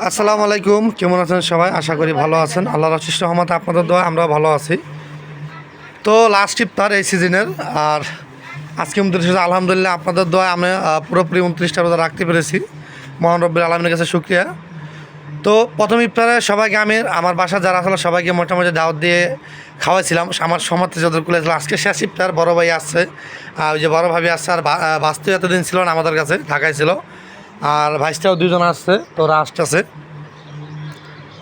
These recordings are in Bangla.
আসসালামু আলাইকুম, কেমন আছেন সবাই? আশা করি ভালো আছেন। আল্লাহর অশেষ রহমতে আপনাদের দোয়া আমরা ভালো আছি। তো লাস্ট ইফতার এই সিজনের, আর আজকে 29 আলহামদুলিল্লাহ আপনাদের দোয়া আমি পুরোপুরি 29টা রোজা রাখতে পেরেছি। মহান রব্বুল আলামিনের কাছে শুকরিয়া। তো প্রথম ইফতারে সবাইকে আমি আমার বাসা যারা আসলে সবাইকে মোটামুটি দাওয়াত দিয়ে খাওয়াইছিলাম। আমার সমাজে যাদের খুলেছিল। আজকে শেষ ইফতার, বড় ভাই আসছে, ওই যে বড় ভাবি আসছে, আর বাস্তব এতদিন ছিল না আমাদের কাছে, ঢাকায় ছিল। আর ভাইসটাও দুজন আসছে, তো ওরা আসতেছে।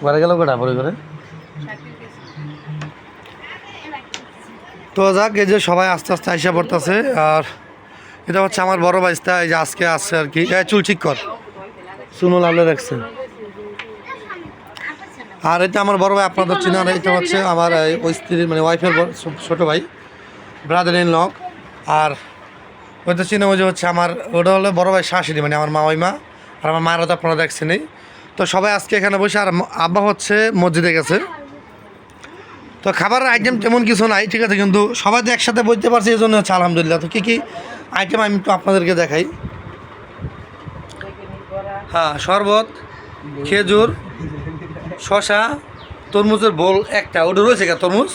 ঘরে গেল গোটা পরে করে। তো যাক, এই যে সবাই আস্তে আস্তে আইসা পড়তেছে। আর এটা হচ্ছে আমার বড় ভাইস্তা, এই যে আজকে আসছে আর কি। চুল ঠিক কর, সুনুল আলো রাখছে। আর এটা আমার বড় ভাই, আপনাদের চিনার। এটা হচ্ছে আমার ওই স্ত্রীর মানে ওয়াইফের ছোটো ভাই, ব্রাদার ইন ল। আর ওইটা চিনে ওই যে হচ্ছে আমার, ওটা হলো বড় ভাই শাশুড়ি, মানে আমার মাওয়াইমা। আর আমার মায়েরা তো আপনারা দেখছেনই। তো সবাই আজকে এখানে বসে, আর আব্বা হচ্ছে মসজিদে গেছে। তো খাবারের আইটেম তেমন কিছু নাই, ঠিক আছে, কিন্তু সবাই তো একসাথে বলতে পারছি, এই জন্য হচ্ছে আলহামদুলিল্লাহ। তো কী কী আইটেম আমি একটু আপনাদেরকে দেখাই। হ্যাঁ, শরবত, খেজুর, শশা, তরমুজের বোল একটা, ওটা রয়েছে কে তরমুজ।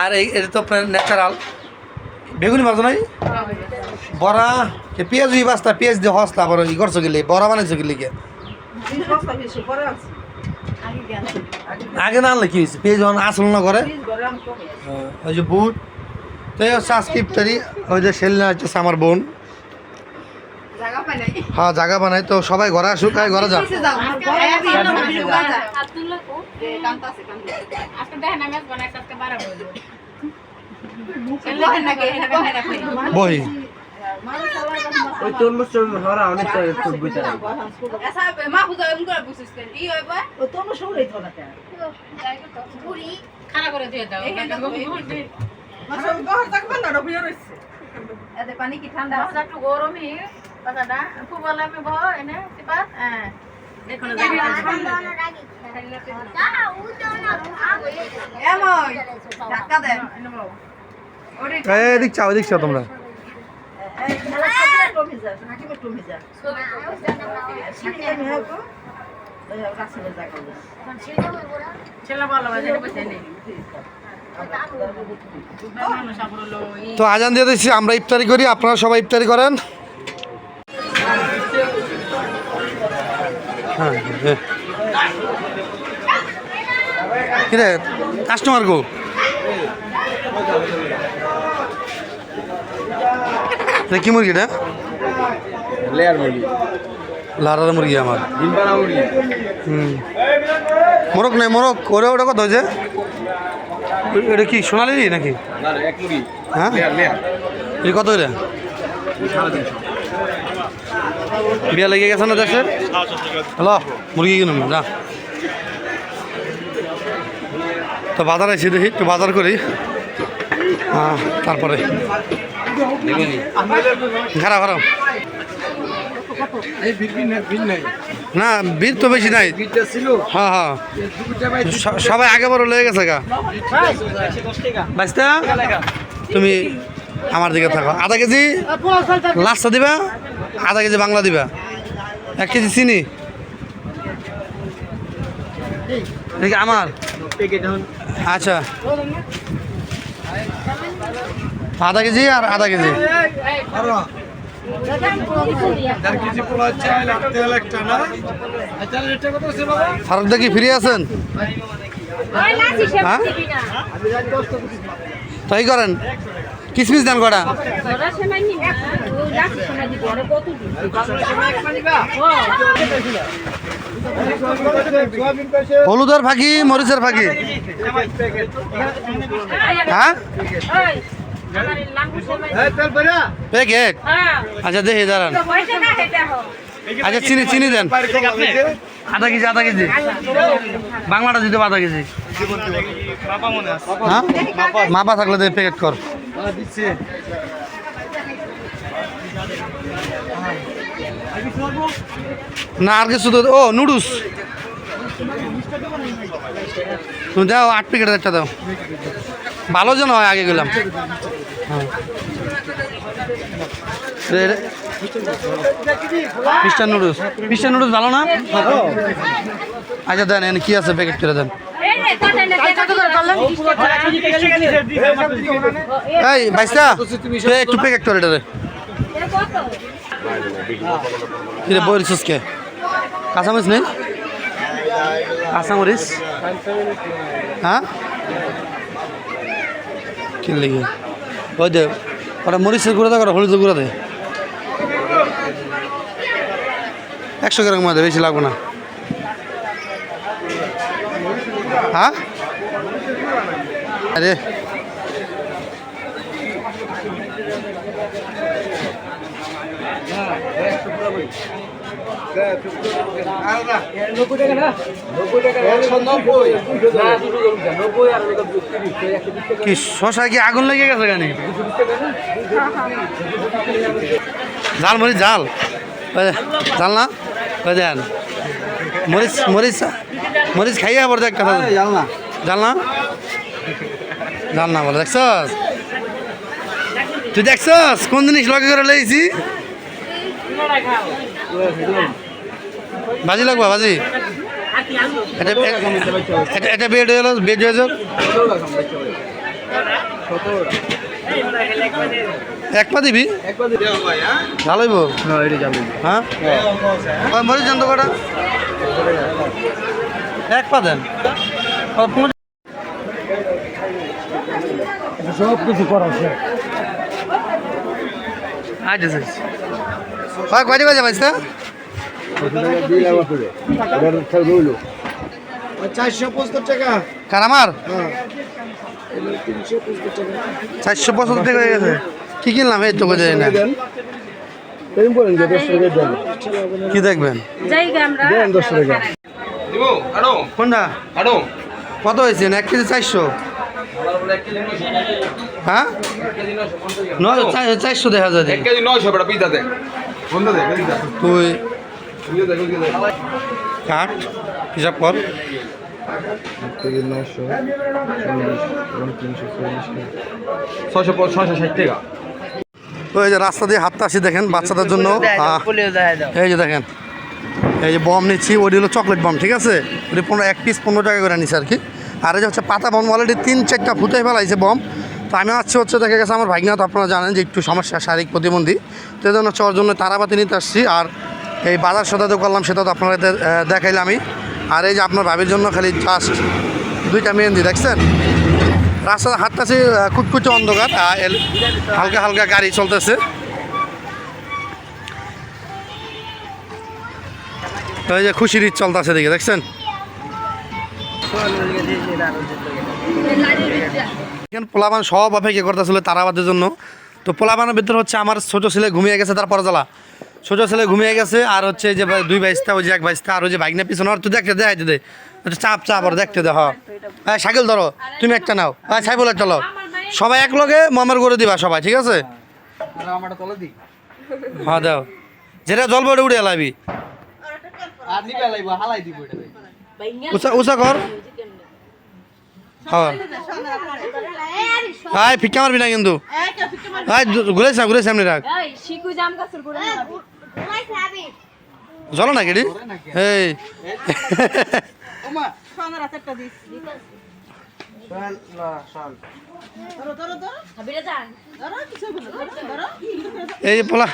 আর এটা তো আপনার ন্যাচারাল বেগুনি মাছ নাই, বড়া, পেঁয়াজ বাস্তা, পেঁয়াজ দিয়ে হসলা বড় ই করছো গেলে, বড়া বানাইছো গেলে কে আগে না আনলে কি হয়েছে, পেঁয়াজ যখন আসল না করে। ওই যে বুট, তো এই হচ্ছে আজকে ইফতারি। ওই যে সেলিনা হচ্ছে আমার বোন, হ্যাঁ জায়গা বানাই। তো সবাই ঘরে আসুক, ঘরে যাও। বই পানি কি ঠান্ডা একটু গরমই কথাটা খুব ভালো আমি বহ এনে সিপাত দেখুন এদিক চাও, এদিক চাও তোমরা। তো আজান দিয়ে দিচ্ছি, আমরা ইফতারি করি, আপনারা সবাই ইফতারি করেন। হ্যাঁ, কিরে কাস্টমার গো, কি মুরগিটা? লেয়ার মুরগি, লারার মুরগি আমার। মোরগ নেই, মোরগ ওরে ওটা কত হয়েছে? এটা কি সোনালি নাকি? হ্যাঁ, এটা কত রে? বিয়া লেগে গেছে না দেশের? হ্যালো, মুরগি কিনুন না। তো বাজার আছি, দেখি একটু বাজার করি, তারপরে খারাপ খারাপ না, ভিড় তো বেশি নাই। হ্যাঁ হ্যাঁ, সবাই আগে বড় লেগে গেছে গা। বাঁচতা তুমি আমার দিকে থাকো। আধা কেজি লাস্টটা দিবা, আধা কেজি বাংলা দিবা, 1 কেজি চিনি দেখি আমার। আচ্ছা, আধা কেজি আর আধা কেজি। ফারুক দা কি ফ্রি আছেন? হ্যাঁ, তাই করেন, কিসমিস দেন কটা। হলুদের ফাঁকি, মরিচের ফাঁকি। হ্যাঁ, প্যাকেট। আচ্ছা দেখি দাঁড়ান। আচ্ছা চিনি চিনি দেন, আধা কেজি, আধা কেজি বাংলাটা দিতে, আধা কেজি। হ্যাঁ, মাপা থাকলে দে, প্যাকেট কর। না আর কিছু তো, ও নুডলস তুমি দাও 8 প্যাকেটের একটা দাও, ভালো যেন হয় আগে গেলাম। মিস্টার নুডলস ভালো না? আচ্ছা দেন, এনে কি আছে প্যাকেট করে দেন। এই ভাইসা একটু প্যাকেট করে এটা রে বলছিস কে? কাঁচামরিচ নেই? কাঁচামরিচ হ্যাঁ কি লেগে ওই দে, ওটা মরিচের গুঁড়া দেয়, ওটা হলুদের গুঁড়া দেয়। 100 গ্রাম মধ্যে বেশি লাগবে না। হ্যাঁ আরে কি শশা কি আগুন লেগে গেছে কেন? ঝাল মরিচ ঝাল ঝাল না ওই দেন মরিচ মরিচ মরিচ খাইয়া পর দেখ কথা জাল না জাল না বলে দেখছস তুই দেখছস কোন জিনিস লগে করে লইছি ভাজি লাগবা ভাজি এটা বেড হয়ে গেল বেড হয়ে যাক এক পা দিবি ভালো হইব হ্যাঁ মরিচ জানতো কটা এক পা দেন সব কিছু করা আচ্ছা হয় কয়টা বাজে বাজতা 475 টাকা। কার আমার 475 টাকা হয়ে গেছে। কি কিনলাম এই তো বোঝা যায় না। কি দেখবেন কোনটা কত হয়েছে? 1 কেজি 400। হ্যাঁ 400 দেখা যায়। 1 কেজি 900 বড় পিজা দেখ বন্ধ দেখ তুই কাট হিসাব কর। 1 কেজি 900 660 টাকা। ওই যে রাস্তা দিয়ে হাঁটতে আসি দেখেন বাচ্চাদের জন্য। এই যে দেখেন এই যে বম নিচ্ছি, ওটি হলো চকলেট বম, ঠিক আছে? ওটি 1 পিস 15 টাকা করে নিচ্ছে আর কি। আর এই যে হচ্ছে পাতা বম, অলরেডি 3-4টা ফুটে ফেলাইছে বম। তো আমি হচ্ছে দেখা গেছে আমার ভাগনা, তো আপনারা জানেন যে একটু সমস্যা, শারীরিক প্রতিবন্ধী, তো এই জন্য হচ্ছে ওর জন্য তারাবাতি নিতে আসছি। আর এই বাজার সদা তো করলাম, সেটা তো আপনারা দেখাইলাম আমি। আর এই যে আপনার ভাবির জন্য খালি জাস্ট 2টা মেহেন্দি দেখছেন। রাস্তাতে হাঁটতেছি, কুচকুচে অন্ধকার, হালকা হালকা গাড়ি চলতেছে। তো এই যে খুশির ঈদ চলতেছে দিকে দেখছেন। এখানে পোলাবান সব অপেক্ষা করতেছিল তারাবাদের জন্য। তো পোলাবানের ভিতরে হচ্ছে আমার ছোট ছেলে ঘুমিয়ে গেছে, তারপরে জ্বালা ছোট ছেলে ঘুমিয়ে গেছে। আর হচ্ছে যে 2 বাইস্তা, ওই যে 1 বাইস্তা, আর ওই যে ভাগনা পিছনে। আর তুই দেখতে দেয় দে চাপ চাপ আর দেখতে দে। হ্যাঁ সাইকেল ধরো, তুমি একটা নাও, হ্যাঁ সাইকেল একটা নাও, সবাই এক লগে মামার করে দিবা সবাই, ঠিক আছে? হ্যাঁ দাও, যেটা জলবে ওটা উড়ে এলাবি, উঁচা কর। হ্যাঁ হাই ফিক্কা মারবি না কিন্তু, হাই ঘুরে সামনে রাখ। চলো না কেডি এই এই পোলা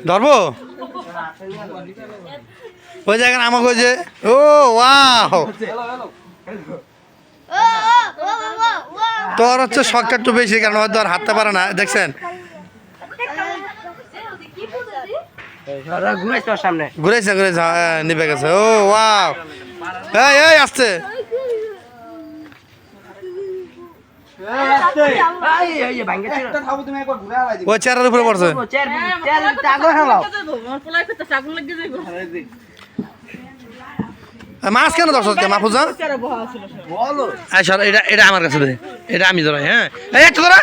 ধরবো ওই জায়গায় আমাকে যে ও ওয়াও, তোর হচ্ছে শখটা একটু বেশি, কারণ হয়তো আর হাঁটতে পারে না, দেখছেন ঘুরেছে নিবে গেছে। ও ওয়াও, এই আসছে ওই চেয়ারের উপরে পড়ছে। মাছ কেন দর্শক মাহফুজা এটা এটা আমার কাছে দে, এটা আমি ধরাই। হ্যাঁ একটা ধরা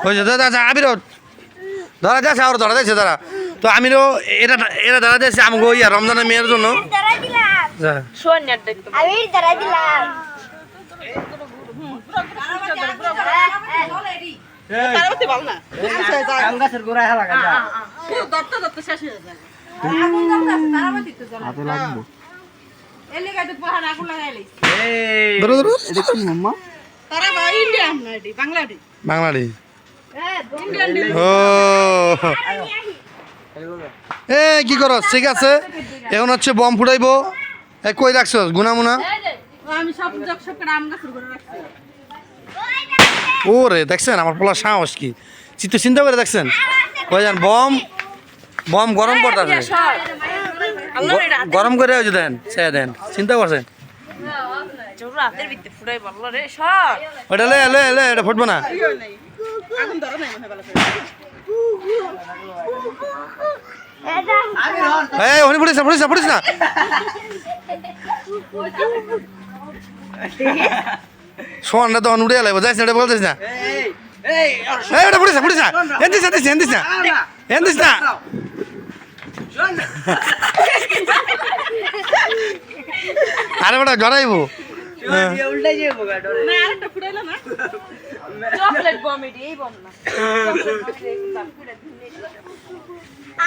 ওই যে দাদা আমিরও ধরা যাচ্ছে আর ধরা যাচ্ছে তারা তো আমিরও এটা এটা ধরা যাচ্ছে আমাকে ওই রমজানের মেয়ের জন্য যা। আমি দাঁড়াই দিলাম ধরো ধরো এটা কি মাম্মা বাংলাদেশ ও এ কি করো ঠিক আছে এখন হচ্ছে বম ফুটাইবো এ কই রাখছো গুনামুনা আমি সব সব করে আম গাছের ঘরে রাখছি ওরে দেখছেন আমার পোলা সাহস কি চিন্তা করে দেখছেন কই যান বম বম গরম করতেছে গরম করে ওই যে দেন সে দেন চিন্তা করছেন ওটা লে লে লে এটা ফুটবো না এই ওখানে ফুটিস না ফুটিস না ফুটিস না সোয়ানটা তখন উঠে লাগবো যাইস না এটা বলতেস না এই ওটা ফুটিস না ফুটিস না এনদিস না এনদিস না এনদিস না আরে ওটা জড়াইবো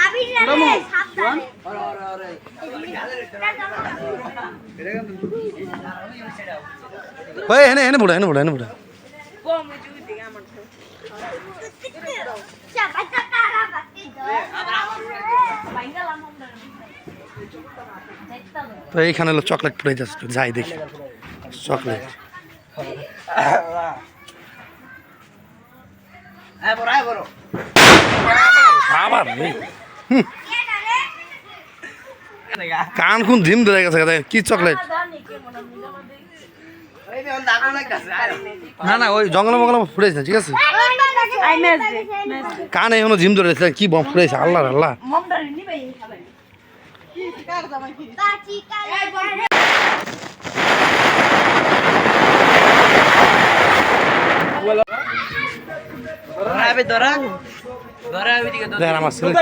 আমি সাবধানে ওই হেনে হেনে বুড়া হেনে বুড়া হেনে বুড়া তো এইখানে হলো চকলেট ফুটে যাচ্ছে যাই দেখি চকলেট আবার কান কোন ধিম ধরে গেছে কি চকলেট না না ওই জঙ্গল মঙ্গল ফুটেছে না ঠিক আছে কান এখনো ঝিম ধরেছে কি বম ফুটেছে আল্লাহ আল্লাহ দেখ আমার ছেলে